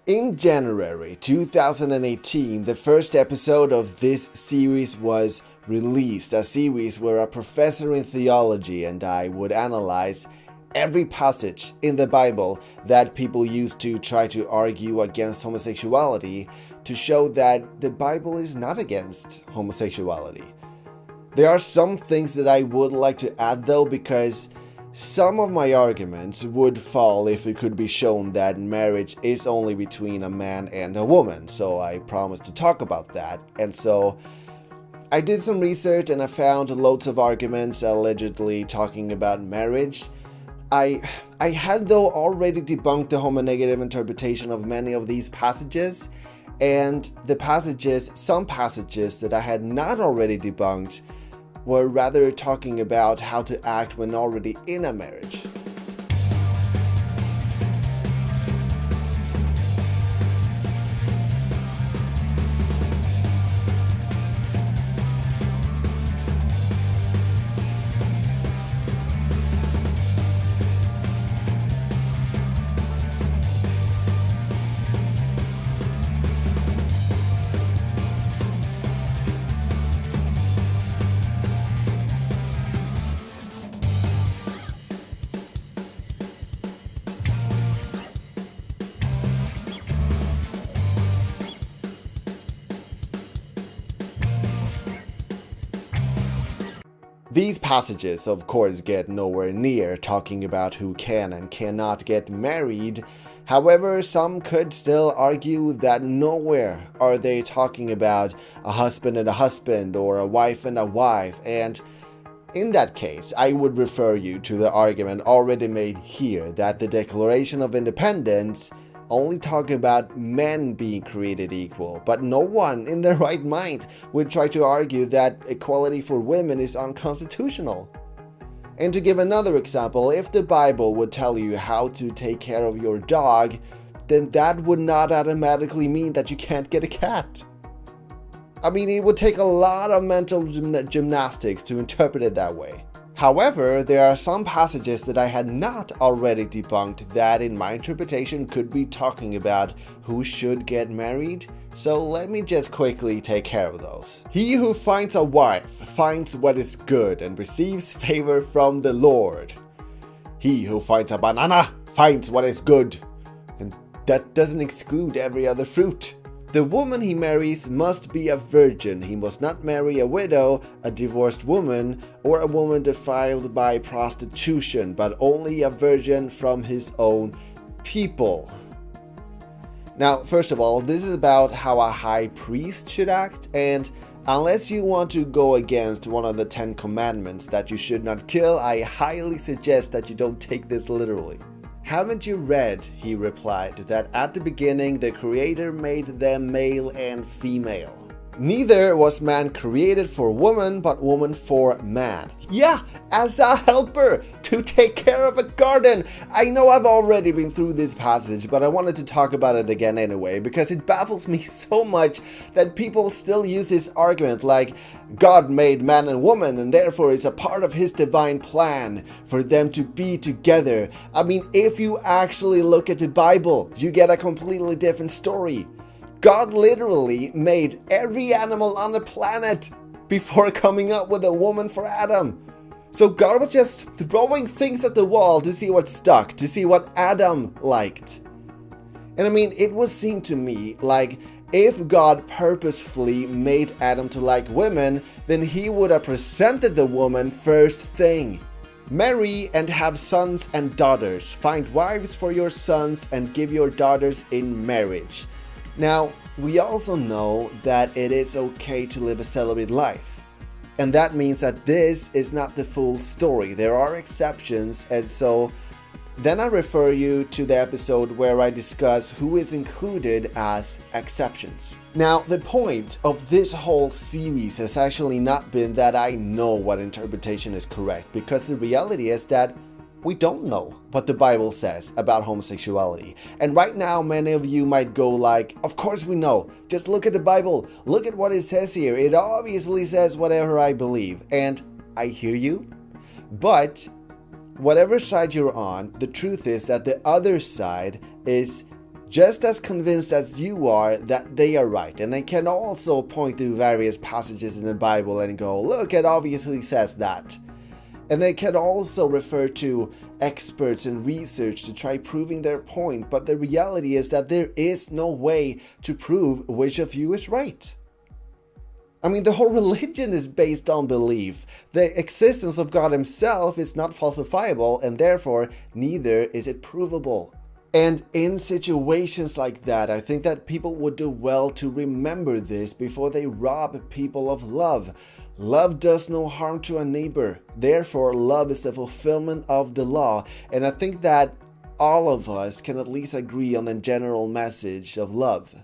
In January 2018, the first episode of this series was released, a series where a professor in theology and I would analyze every passage in the Bible that people use to try to argue against homosexuality to show that the Bible is not against homosexuality. There are some things that I would like to add though, because some of my arguments would fall if it could be shown that marriage is only between a man and a woman, so I promised to talk about that. And so I did some research and I found loads of arguments allegedly talking about marriage. I had though already debunked the homonegative interpretation of many of these passages, and some passages that I had not already debunked were rather talking about how to act when already in a marriage. These passages, of course, get nowhere near talking about who can and cannot get married. However, some could still argue that nowhere are they talking about a husband and a husband or a wife and a wife. And in that case, I would refer you to the argument already made here that the Declaration of Independence only talk about men being created equal, but no one in their right mind would try to argue that equality for women is unconstitutional. And to give another example, if the Bible would tell you how to take care of your dog, then that would not automatically mean that you can't get a cat. I mean, it would take a lot of mental gymnastics to interpret it that way. However, there are some passages that I had not already debunked that in my interpretation could be talking about who should get married, so let me just quickly take care of those. He who finds a wife finds what is good and receives favor from the Lord. He who finds a banana finds what is good, and that doesn't exclude every other fruit. The woman he marries must be a virgin. He must not marry a widow, a divorced woman, or a woman defiled by prostitution, but only a virgin from his own people. Now, first of all, this is about how a high priest should act, and unless you want to go against one of the 10 commandments that you should not kill, I highly suggest that you don't take this literally. Haven't you read, he replied, that at the beginning the Creator made them male and female? Neither was man created for woman, but woman for man. Yeah, as a helper to take care of a garden. I know I've already been through this passage, but I wanted to talk about it again anyway, because it baffles me so much that people still use this argument like God made man and woman and therefore it's a part of his divine plan for them to be together. I mean, if you actually look at the Bible, you get a completely different story. God literally made every animal on the planet before coming up with a woman for Adam. So God was just throwing things at the wall to see what stuck, to see what Adam liked. And I mean, it would seem to me like if God purposefully made Adam to like women, then he would have presented the woman first thing. Marry and have sons and daughters. Find wives for your sons and give your daughters in marriage. Now, we also know that it is okay to live a celibate life. And that means that this is not the full story. There are exceptions, and so then I refer you to the episode where I discuss who is included as exceptions. Now, the point of this whole series has actually not been that I know what interpretation is correct, because the reality is that we don't know what the Bible says about homosexuality. And right now, many of you might go like, of course we know. Just look at the Bible. Look at what it says here. It obviously says whatever I believe. And I hear you. But whatever side you're on, the truth is that the other side is just as convinced as you are that they are right. And they can also point to various passages in the Bible and go, look, it obviously says that. And they can also refer to experts and research to try proving their point, but the reality is that there is no way to prove which of you is right. I mean, the whole religion is based on belief. The existence of God himself is not falsifiable, and therefore neither is it provable. And in situations like that, I think that people would do well to remember this before they rob people of love. Love does no harm to a neighbor. Therefore, love is the fulfillment of the law. And I think that all of us can at least agree on the general message of love.